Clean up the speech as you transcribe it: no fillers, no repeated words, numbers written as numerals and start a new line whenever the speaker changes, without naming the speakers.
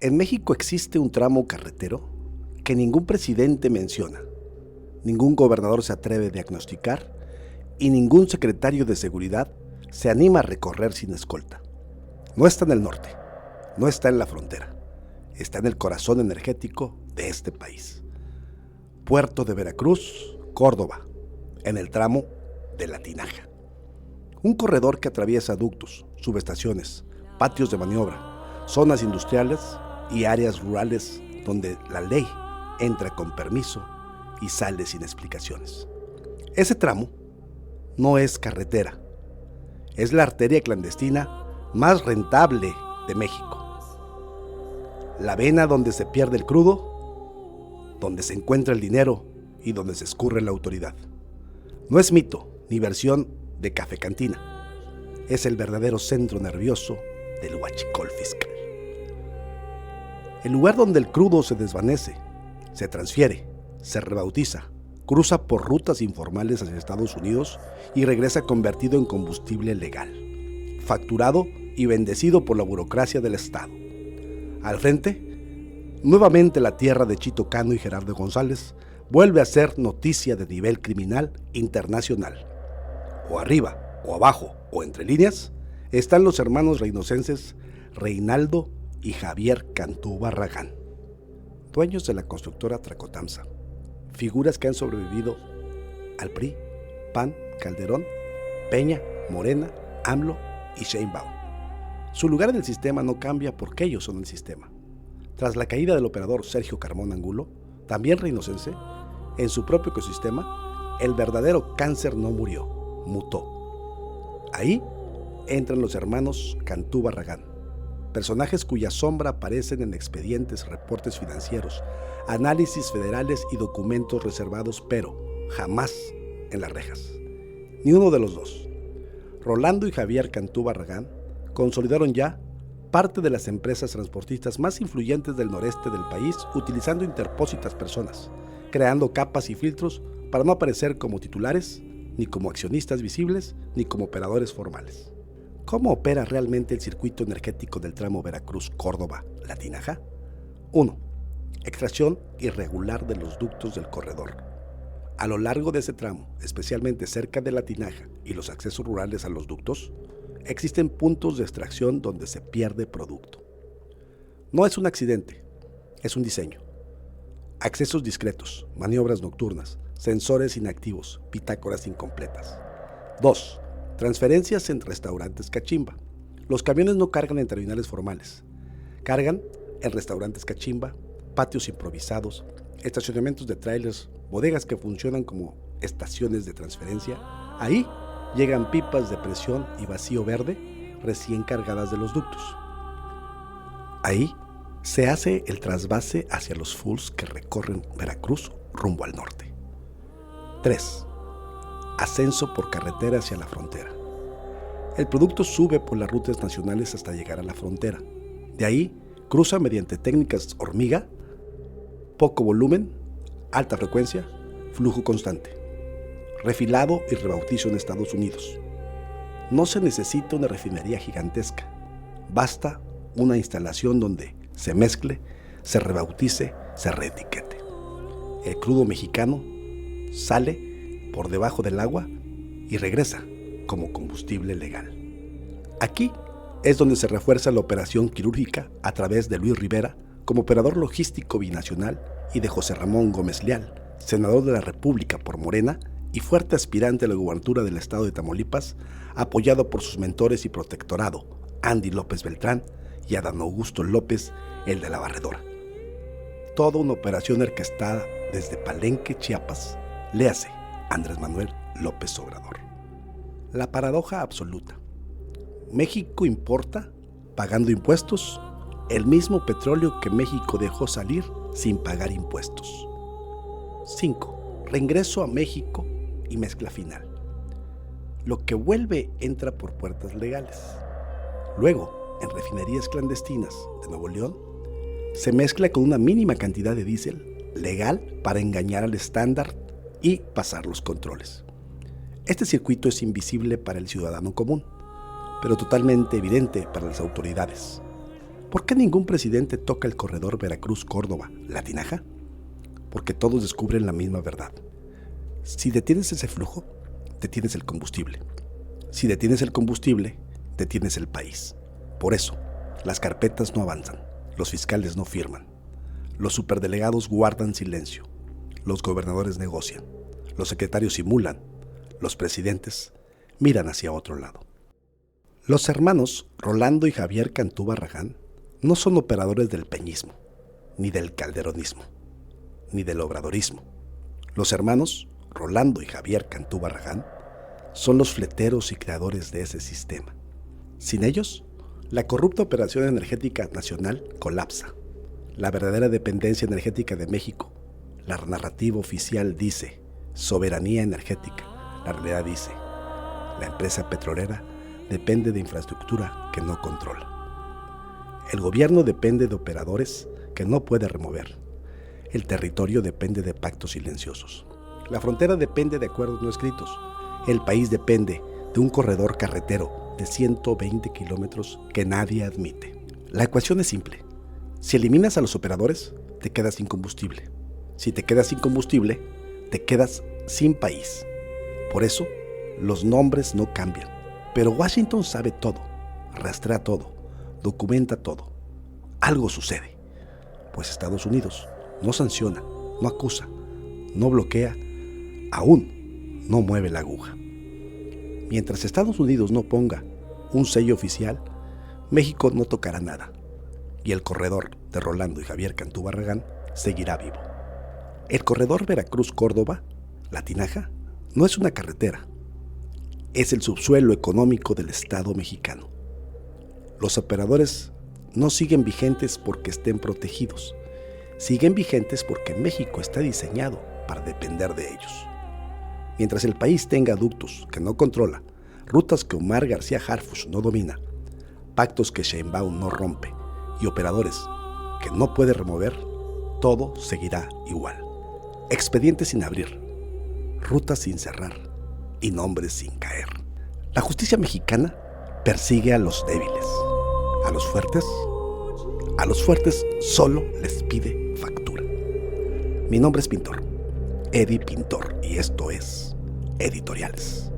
En México existe un tramo carretero que ningún presidente menciona, ningún gobernador se atreve a diagnosticar y ningún secretario de seguridad se anima a recorrer sin escolta. No está en el norte, no está en la frontera, está en el corazón energético de este país. Puerto de Veracruz, Córdoba, en el tramo de La Tinaja. Un corredor que atraviesa ductos, subestaciones, patios de maniobra, zonas industriales y áreas rurales donde la ley entra con permiso y sale sin explicaciones. Ese tramo no es carretera, es la arteria clandestina más rentable de México. La vena donde se pierde el crudo, donde se encuentra el dinero y donde se escurre la autoridad. No es mito ni versión de café cantina, es el verdadero centro nervioso del huachicol fiscal. El lugar donde el crudo se desvanece, se transfiere, se rebautiza, cruza por rutas informales hacia Estados Unidos y regresa convertido en combustible legal, facturado y bendecido por la burocracia del Estado. Al frente, nuevamente la tierra de Chito Cano y Gerardo González vuelve a ser noticia de nivel criminal internacional. O arriba, o abajo, o entre líneas, están los hermanos reinocenses Reinaldo y Javier Cantú Barragán, dueños de la constructora Tracotamsa, figuras que han sobrevivido al PRI, PAN, Calderón, Peña, Morena, AMLO y Sheinbaum. Su lugar en el sistema no cambia porque ellos son el sistema. Tras la caída del operador Sergio Carmona Angulo, también reinocense, en su propio ecosistema, el verdadero cáncer no murió, mutó. Ahí entran los hermanos Cantú Barragán, personajes cuya sombra aparecen en expedientes, reportes financieros, análisis federales y documentos reservados, pero jamás en las rejas. Ni uno de los dos. Rolando y Javier Cantú Barragán consolidaron ya parte de las empresas transportistas más influyentes del noreste del país utilizando interpósitas personas, creando capas y filtros para no aparecer como titulares, ni como accionistas visibles, ni como operadores formales. ¿Cómo opera realmente el circuito energético del tramo Veracruz-Córdoba-La Tinaja? 1. Extracción irregular de los ductos del corredor. A lo largo de ese tramo, especialmente cerca de La Tinaja y los accesos rurales a los ductos, existen puntos de extracción donde se pierde producto. No es un accidente, es un diseño. Accesos discretos, maniobras nocturnas, sensores inactivos, bitácoras incompletas. 2. Transferencias en restaurantes cachimba. Los camiones no cargan en terminales formales. Cargan en restaurantes cachimba, patios improvisados, estacionamientos de trailers, bodegas que funcionan como estaciones de transferencia. Ahí llegan pipas de presión y vacío verde recién cargadas de los ductos. Ahí se hace el trasvase hacia los fulls que recorren Veracruz rumbo al norte. 3. Ascenso por carretera hacia la frontera. El producto sube por las rutas nacionales hasta llegar a la frontera. De ahí cruza mediante técnicas hormiga, poco volumen, alta frecuencia, flujo constante, refilado y rebautizo en Estados Unidos. No se necesita una refinería gigantesca, basta una instalación donde se mezcle, se rebautice, se reetiquete. El crudo mexicano sale por debajo del agua y regresa como combustible legal. Aquí es donde se refuerza la operación quirúrgica a través de Luis Rivera como operador logístico binacional y de José Ramón Gómez Leal, senador de la República por Morena y fuerte aspirante a la gubernatura del estado de Tamaulipas, apoyado por sus mentores y protectorado, Andy López Beltrán y Adán Augusto López, el de la Barredora. Toda una operación orquestada desde Palenque, Chiapas, léase Andrés Manuel López Obrador. La paradoja absoluta. México importa, pagando impuestos, el mismo petróleo que México dejó salir sin pagar impuestos. 5. Reingreso a México y mezcla final. Lo que vuelve entra por puertas legales. Luego, en refinerías clandestinas de Nuevo León, se mezcla con una mínima cantidad de diésel legal para engañar al estándar y pasar los controles. Este circuito es invisible para el ciudadano común, pero totalmente evidente para las autoridades. ¿Por qué ningún presidente toca el corredor Veracruz-Córdoba, La Tinaja? Porque todos descubren la misma verdad. Si detienes ese flujo, detienes el combustible. Si detienes el combustible, detienes el país. Por eso, las carpetas no avanzan, los fiscales no firman, los superdelegados guardan silencio, los gobernadores negocian, los secretarios simulan, los presidentes miran hacia otro lado. Los hermanos Rolando y Javier Cantú Barragán no son operadores del peñismo, ni del calderonismo, ni del obradorismo. Los hermanos Rolando y Javier Cantú Barragán son los fleteros y creadores de ese sistema. Sin ellos, la corrupta operación energética nacional colapsa. La verdadera dependencia energética de México, la narrativa oficial dice soberanía energética. La realidad dice, la empresa petrolera depende de infraestructura que no controla. El gobierno depende de operadores que no puede remover. El territorio depende de pactos silenciosos. La frontera depende de acuerdos no escritos. El país depende de un corredor carretero de 120 kilómetros que nadie admite. La ecuación es simple. Si eliminas a los operadores, te quedas sin combustible. Si te quedas sin combustible, te quedas sin país. Por eso, los nombres no cambian. Pero Washington sabe todo, rastrea todo, documenta todo. Algo sucede, pues Estados Unidos no sanciona, no acusa, no bloquea, aún no mueve la aguja. Mientras Estados Unidos no ponga un sello oficial, México no tocará nada, y el corredor de Rolando y Javier Cantú Barragán seguirá vivo. El corredor Veracruz-Córdoba, La Tinaja, no es una carretera, es el subsuelo económico del Estado mexicano. Los operadores no siguen vigentes porque estén protegidos, siguen vigentes porque México está diseñado para depender de ellos. Mientras el país tenga ductos que no controla, rutas que Omar García Harfuch no domina, pactos que Sheinbaum no rompe y operadores que no puede remover, todo seguirá igual. Expedientes sin abrir, rutas sin cerrar y nombres sin caer. La justicia mexicana persigue a los débiles. A los fuertes solo les pide factura. Mi nombre es Pintor, Eddie Pintor, y esto es Editoriales.